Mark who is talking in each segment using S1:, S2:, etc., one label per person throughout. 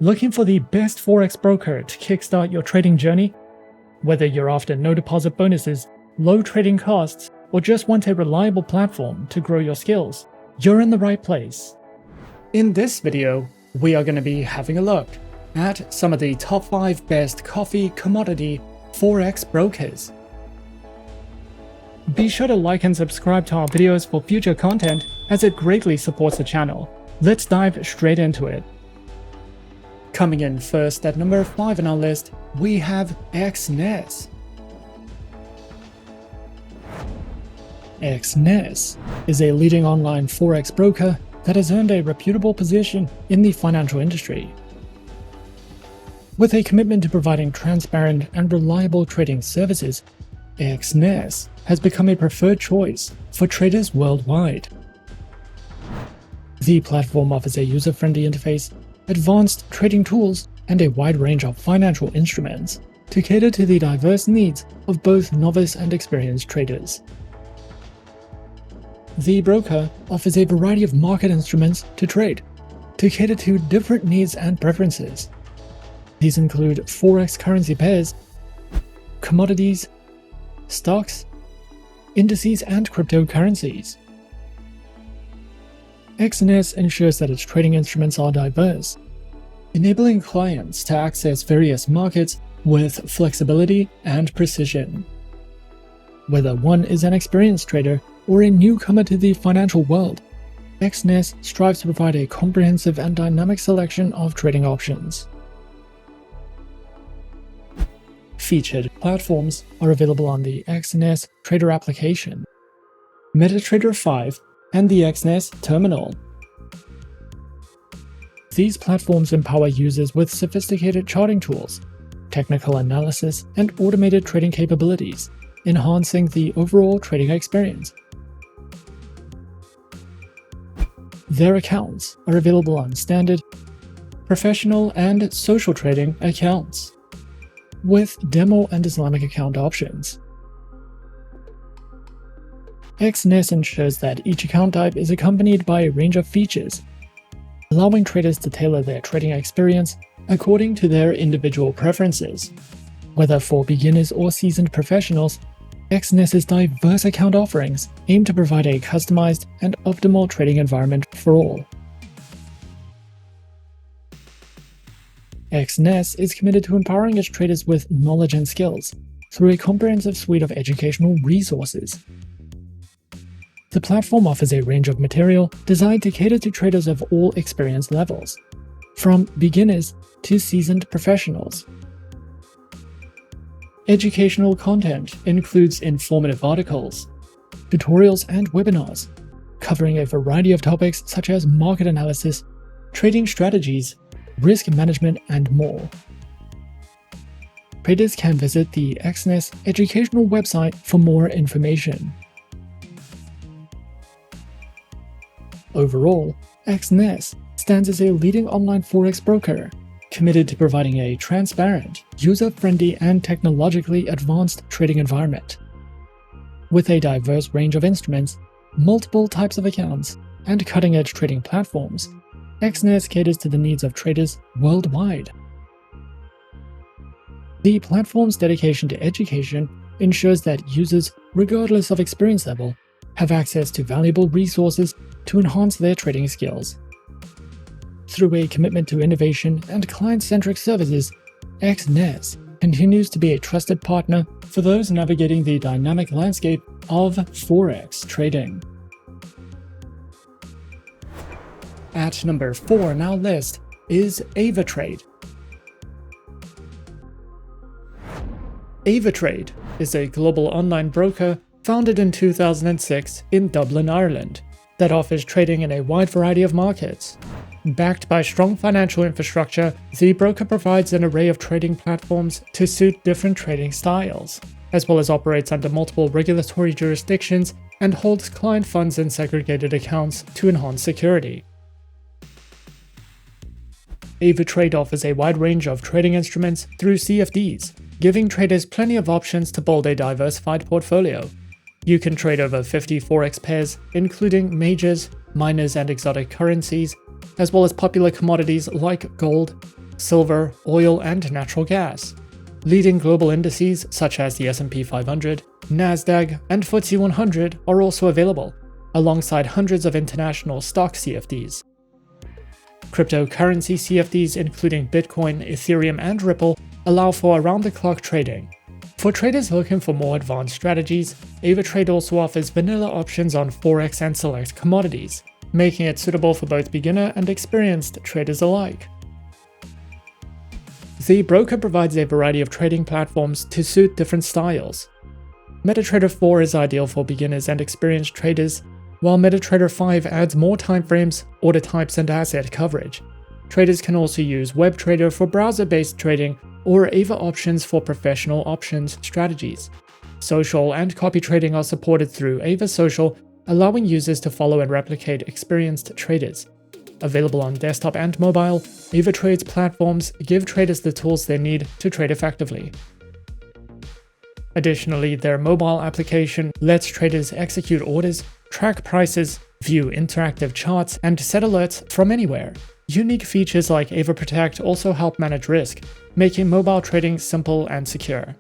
S1: Looking for the best Forex broker to kickstart your trading journey? Whether you're after no deposit bonuses, low trading costs, or just want a reliable platform to grow your skills, you're in the right place. In this video, we are going to be having a look at some of the top 5 best coffee commodity Forex brokers. Be sure to like and subscribe to our videos for future content, as it greatly supports the channel. Let's dive straight into it. Coming in first at number 5 on our list, we have Exness. Exness is a leading online Forex broker that has earned a reputable position in the financial industry. With a commitment to providing transparent and reliable trading services, Exness has become a preferred choice for traders worldwide. The platform offers a user-friendly interface, advanced trading tools, and a wide range of financial instruments to cater to the diverse needs of both novice and experienced traders. The broker offers a variety of market instruments to trade, to cater to different needs and preferences. These include Forex currency pairs, commodities, stocks, indices, and cryptocurrencies. Exness ensures that its trading instruments are diverse, enabling clients to access various markets with flexibility and precision. Whether one is an experienced trader or a newcomer to the financial world, Exness strives to provide a comprehensive and dynamic selection of trading options. Featured platforms are available on the Exness Trader application, MetaTrader 5, and the Exness Terminal. These platforms empower users with sophisticated charting tools, technical analysis, and automated trading capabilities, enhancing the overall trading experience. Their accounts are available on standard, professional, and social trading accounts, with demo and Islamic account options. Exness ensures that each account type is accompanied by a range of features, allowing traders to tailor their trading experience according to their individual preferences. Whether for beginners or seasoned professionals, Exness's diverse account offerings aim to provide a customized and optimal trading environment for all. Exness is committed to empowering its traders with knowledge and skills through a comprehensive suite of educational resources. The platform offers a range of material designed to cater to traders of all experience levels, from beginners to seasoned professionals. Educational content includes informative articles, tutorials, and webinars, covering a variety of topics such as market analysis, trading strategies, risk management, and more. Traders can visit the Exness educational website for more information. Overall, Exness stands as a leading online Forex broker, committed to providing a transparent, user-friendly, and technologically advanced trading environment. With a diverse range of instruments, multiple types of accounts, and cutting-edge trading platforms, Exness caters to the needs of traders worldwide. The platform's dedication to education ensures that users, regardless of experience level, have access to valuable resources to enhance their trading skills. Through a commitment to innovation and client-centric services, Exness continues to be a trusted partner for those navigating the dynamic landscape of Forex trading. At number 4 on our list is Avatrade. Avatrade is a global online broker founded in 2006 in Dublin, Ireland, that offers trading in a wide variety of markets. Backed by strong financial infrastructure, the broker provides an array of trading platforms to suit different trading styles, as well as operates under multiple regulatory jurisdictions and holds client funds in segregated accounts to enhance security. Avatrade offers a wide range of trading instruments through CFDs, giving traders plenty of options to build a diversified portfolio. You can trade over 50 Forex pairs, including majors, minors, and exotic currencies, as well as popular commodities like gold, silver, oil, and natural gas. Leading global indices such as the S&P 500, Nasdaq, and FTSE 100 are also available, alongside hundreds of international stock CFDs. Cryptocurrency CFDs including Bitcoin, Ethereum, and Ripple allow for around-the-clock trading. For traders looking for more advanced strategies, Avatrade also offers vanilla options on Forex and select commodities, making it suitable for both beginner and experienced traders alike. The broker provides a variety of trading platforms to suit different styles. MetaTrader 4 is ideal for beginners and experienced traders, while MetaTrader 5 adds more timeframes, order types, and asset coverage. Traders can also use WebTrader for browser-based trading or Ava options for professional options strategies. Social and copy trading are supported through Ava Social, allowing users to follow and replicate experienced traders. Available on desktop and mobile, Avatrade's platforms give traders the tools they need to trade effectively. Additionally, their mobile application lets traders execute orders, track prices, view interactive charts, and set alerts from anywhere. Unique features like Ava Protect also help manage risk, making mobile trading simple and secure.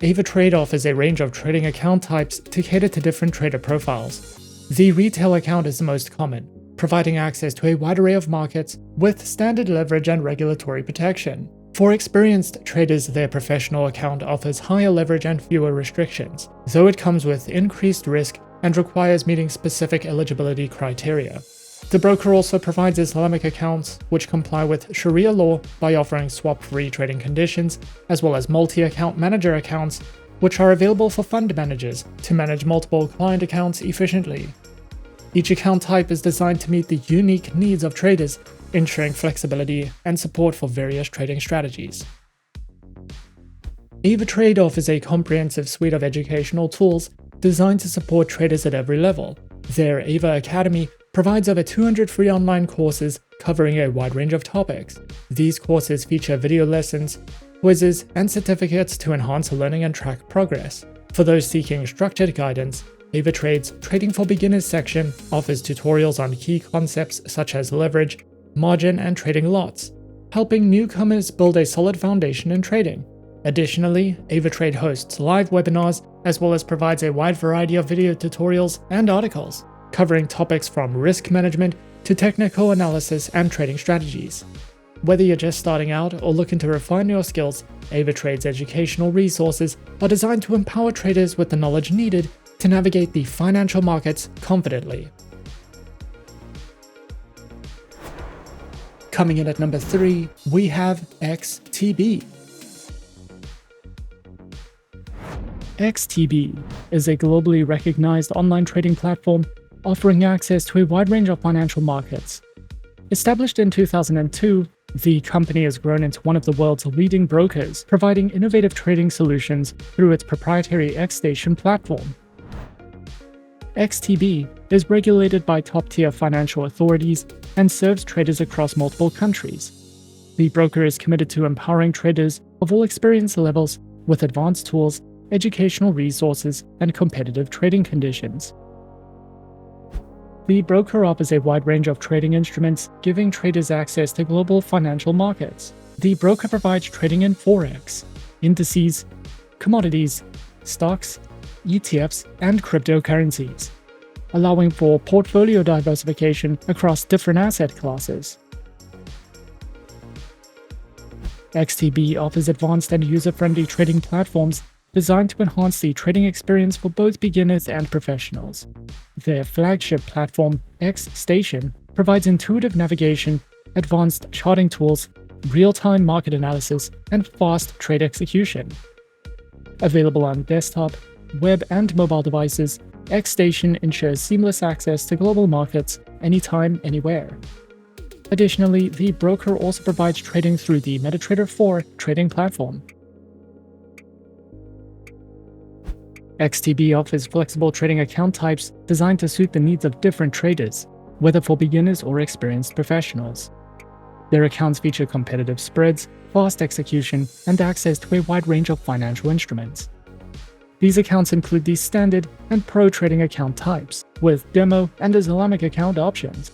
S1: Avatrade offers a range of trading account types to cater to different trader profiles. The retail account is the most common, providing access to a wide array of markets with standard leverage and regulatory protection. For experienced traders, their professional account offers higher leverage and fewer restrictions, though it comes with increased risk and requires meeting specific eligibility criteria. The broker also provides Islamic accounts, which comply with Sharia law by offering swap-free trading conditions, as well as multi-account manager accounts, which are available for fund managers to manage multiple client accounts efficiently. Each account type is designed to meet the unique needs of traders, ensuring flexibility and support for various trading strategies. Avatrade offers a comprehensive suite of educational tools designed to support traders at every level. Their Ava Academy provides over 200 free online courses covering a wide range of topics. These courses feature video lessons, quizzes, and certificates to enhance learning and track progress. For those seeking structured guidance, Avatrade's Trading for Beginners section offers tutorials on key concepts such as leverage, margin, and trading lots, helping newcomers build a solid foundation in trading. Additionally, Avatrade hosts live webinars as well as provides a wide variety of video tutorials and articles, covering topics from risk management to technical analysis and trading strategies. Whether you're just starting out or looking to refine your skills, Avatrade's educational resources are designed to empower traders with the knowledge needed to navigate the financial markets confidently. Coming in at number 3, we have XTB. XTB is a globally recognized online trading platform offering access to a wide range of financial markets. Established in 2002, the company has grown into one of the world's leading brokers, providing innovative trading solutions through its proprietary XStation platform. XTB is regulated by top-tier financial authorities and serves traders across multiple countries. The broker is committed to empowering traders of all experience levels with advanced tools, educational resources, and competitive trading conditions. The broker offers a wide range of trading instruments, giving traders access to global financial markets. The broker provides trading in Forex, indices, commodities, stocks, ETFs, and cryptocurrencies, allowing for portfolio diversification across different asset classes. XTB offers advanced and user-friendly trading platforms designed to enhance the trading experience for both beginners and professionals. Their flagship platform, XStation, provides intuitive navigation, advanced charting tools, real-time market analysis, and fast trade execution. Available on desktop, web, and mobile devices, XStation ensures seamless access to global markets anytime, anywhere. Additionally, the broker also provides trading through the MetaTrader 4 trading platform. XTB offers flexible trading account types designed to suit the needs of different traders, whether for beginners or experienced professionals. Their accounts feature competitive spreads, fast execution, and access to a wide range of financial instruments. These accounts include the standard and pro trading account types, with demo and Islamic account options.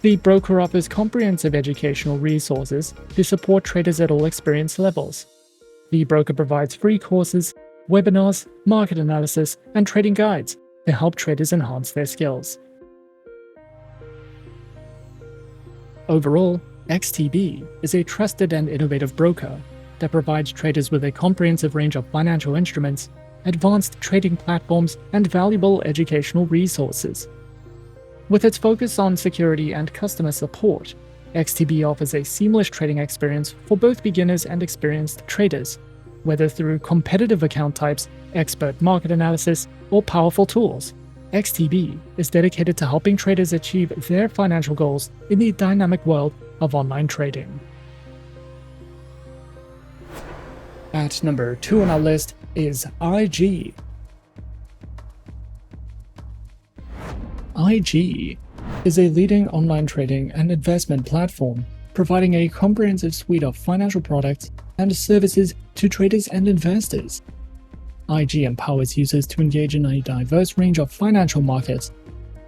S1: The broker offers comprehensive educational resources to support traders at all experience levels. The broker provides free courses, webinars, market analysis, and trading guides to help traders enhance their skills. Overall, XTB is a trusted and innovative broker that provides traders with a comprehensive range of financial instruments, advanced trading platforms, and valuable educational resources. With its focus on security and customer support, XTB offers a seamless trading experience for both beginners and experienced traders, whether through competitive account types, expert market analysis, or powerful tools. XTB is dedicated to helping traders achieve their financial goals in the dynamic world of online trading. At number 2 on our list is IG. IG is a leading online trading and investment platform, providing a comprehensive suite of financial products and services to traders and investors. IG empowers users to engage in a diverse range of financial markets,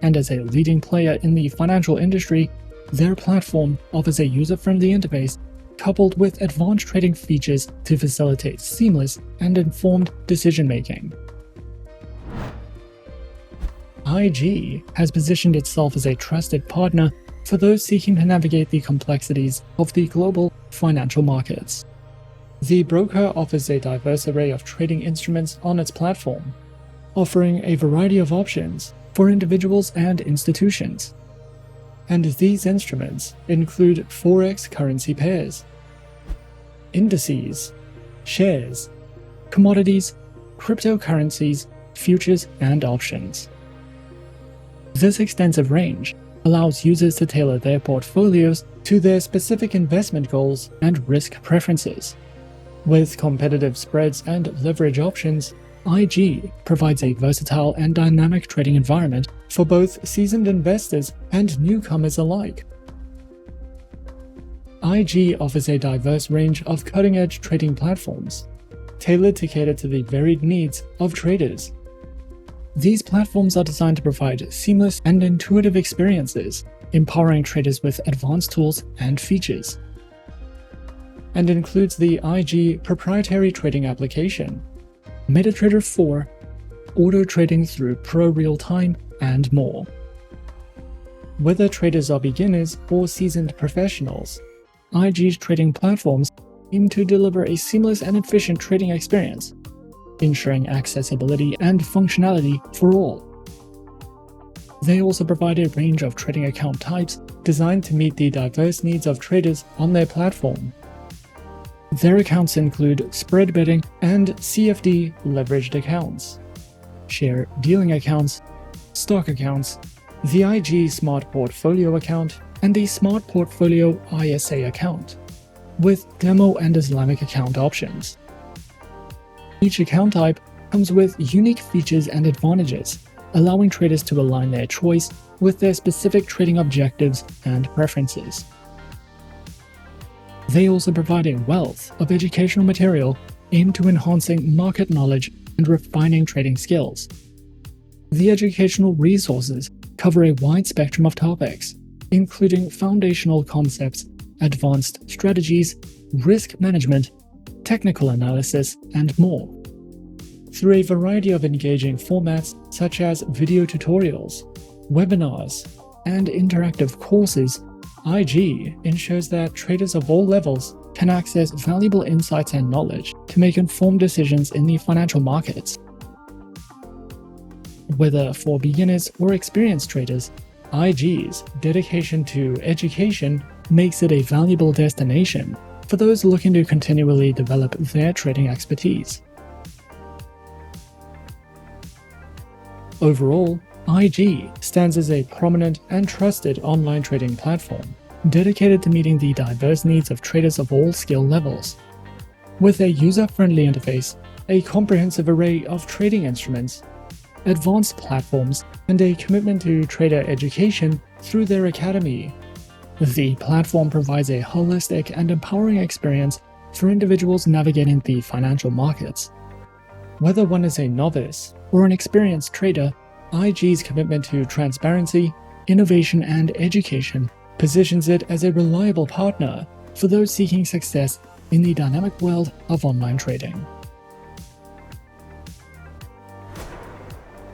S1: and as a leading player in the financial industry, their platform offers a user-friendly interface coupled with advanced trading features to facilitate seamless and informed decision-making. IG has positioned itself as a trusted partner for those seeking to navigate the complexities of the global financial markets. The broker offers a diverse array of trading instruments on its platform, offering a variety of options for individuals and institutions. And these instruments include Forex currency pairs, indices, shares, commodities, cryptocurrencies, futures, and options. This extensive range allows users to tailor their portfolios to their specific investment goals and risk preferences. With competitive spreads and leverage options, IG provides a versatile and dynamic trading environment for both seasoned investors and newcomers alike. IG offers a diverse range of cutting-edge trading platforms, tailored to cater to the varied needs of traders. These platforms are designed to provide seamless and intuitive experiences, empowering traders with advanced tools and features, and includes the IG proprietary trading application, MetaTrader 4, auto trading through Pro Real-Time, and more. Whether traders are beginners or seasoned professionals, IG's trading platforms aim to deliver a seamless and efficient trading experience, ensuring accessibility and functionality for all. They also provide a range of trading account types designed to meet the diverse needs of traders on their platform. Their accounts include spread betting and CFD leveraged accounts, share dealing accounts, stock accounts, the IG Smart Portfolio account, and the Smart Portfolio ISA account, with demo and Islamic account options. Each account type comes with unique features and advantages, allowing traders to align their choice with their specific trading objectives and preferences. They also provide a wealth of educational material aimed to enhancing market knowledge and refining trading skills. The educational resources cover a wide spectrum of topics, including foundational concepts, advanced strategies, risk management, technical analysis, and more. Through a variety of engaging formats such as video tutorials, webinars, and interactive courses, IG ensures that traders of all levels can access valuable insights and knowledge to make informed decisions in the financial markets. Whether for beginners or experienced traders, IG's dedication to education makes it a valuable destination for those looking to continually develop their trading expertise. Overall, IG stands as a prominent and trusted online trading platform, dedicated to meeting the diverse needs of traders of all skill levels. With a user-friendly interface, a comprehensive array of trading instruments, advanced platforms, and a commitment to trader education through their academy, the platform provides a holistic and empowering experience for individuals navigating the financial markets. Whether one is a novice or an experienced trader, IG's commitment to transparency, innovation, and education positions it as a reliable partner for those seeking success in the dynamic world of online trading.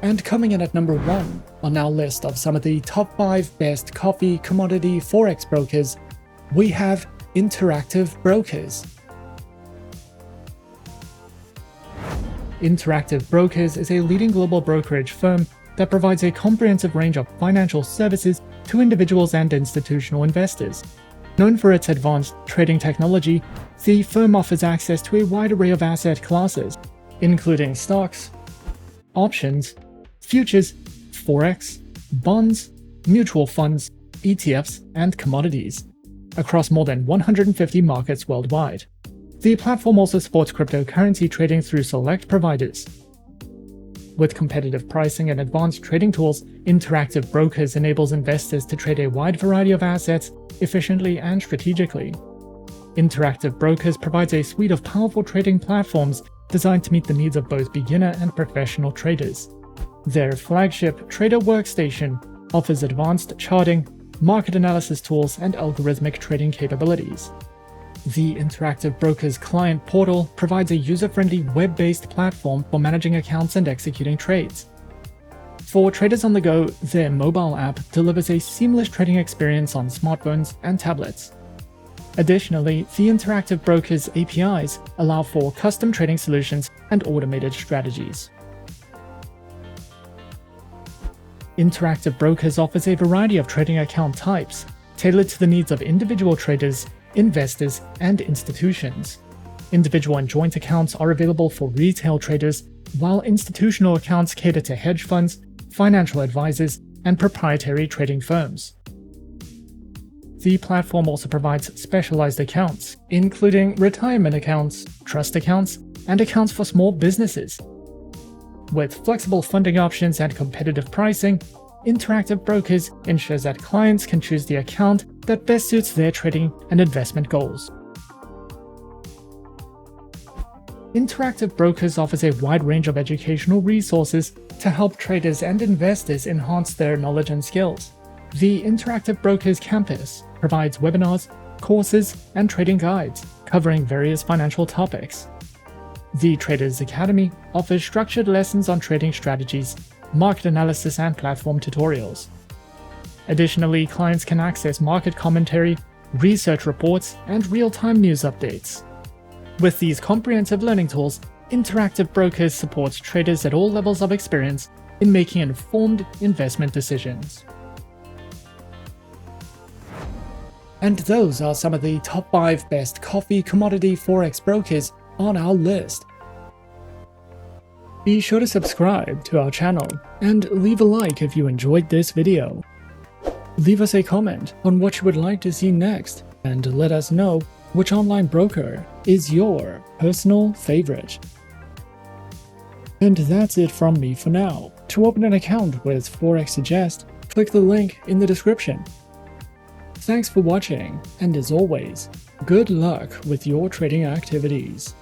S1: And coming in at number 1 on our list of some of the top 5 best coffee commodity Forex brokers, we have Interactive Brokers. Interactive Brokers is a leading global brokerage firm that provides a comprehensive range of financial services to individuals and institutional investors. Known for its advanced trading technology, the firm offers access to a wide array of asset classes, including stocks, options, futures, forex, bonds, mutual funds, ETFs, and commodities, across more than 150 markets worldwide. The platform also supports cryptocurrency trading through select providers. With competitive pricing and advanced trading tools, Interactive Brokers enables investors to trade a wide variety of assets efficiently and strategically. Interactive Brokers provides a suite of powerful trading platforms designed to meet the needs of both beginner and professional traders. Their flagship Trader Workstation offers advanced charting, market analysis tools, and algorithmic trading capabilities. The Interactive Brokers client portal provides a user-friendly web-based platform for managing accounts and executing trades. For traders on the go, their mobile app delivers a seamless trading experience on smartphones and tablets. Additionally, the Interactive Brokers APIs allow for custom trading solutions and automated strategies. Interactive Brokers offers a variety of trading account types, tailored to the needs of individual traders, investors, and institutions. Individual and joint accounts are available for retail traders, while institutional accounts cater to hedge funds, financial advisors, and proprietary trading firms. The platform also provides specialized accounts, including retirement accounts, trust accounts, and accounts for small businesses. With flexible funding options and competitive pricing, Interactive Brokers ensures that clients can choose the account that best suits their trading and investment goals. Interactive Brokers offers a wide range of educational resources to help traders and investors enhance their knowledge and skills. The Interactive Brokers campus provides webinars, courses, and trading guides covering various financial topics. The Traders Academy offers structured lessons on trading strategies, market analysis, and platform tutorials. Additionally, clients can access market commentary, research reports, and real-time news updates. With these comprehensive learning tools, Interactive Brokers supports traders at all levels of experience in making informed investment decisions. And those are some of the top 5 best coffee commodity Forex brokers on our list. Be sure to subscribe to our channel and leave a like if you enjoyed this video. Leave us a comment on what you would like to see next, and let us know which online broker is your personal favorite. And that's it from me for now. To open an account with Forexsuggest, click the link in the description. Thanks for watching, and as always, good luck with your trading activities.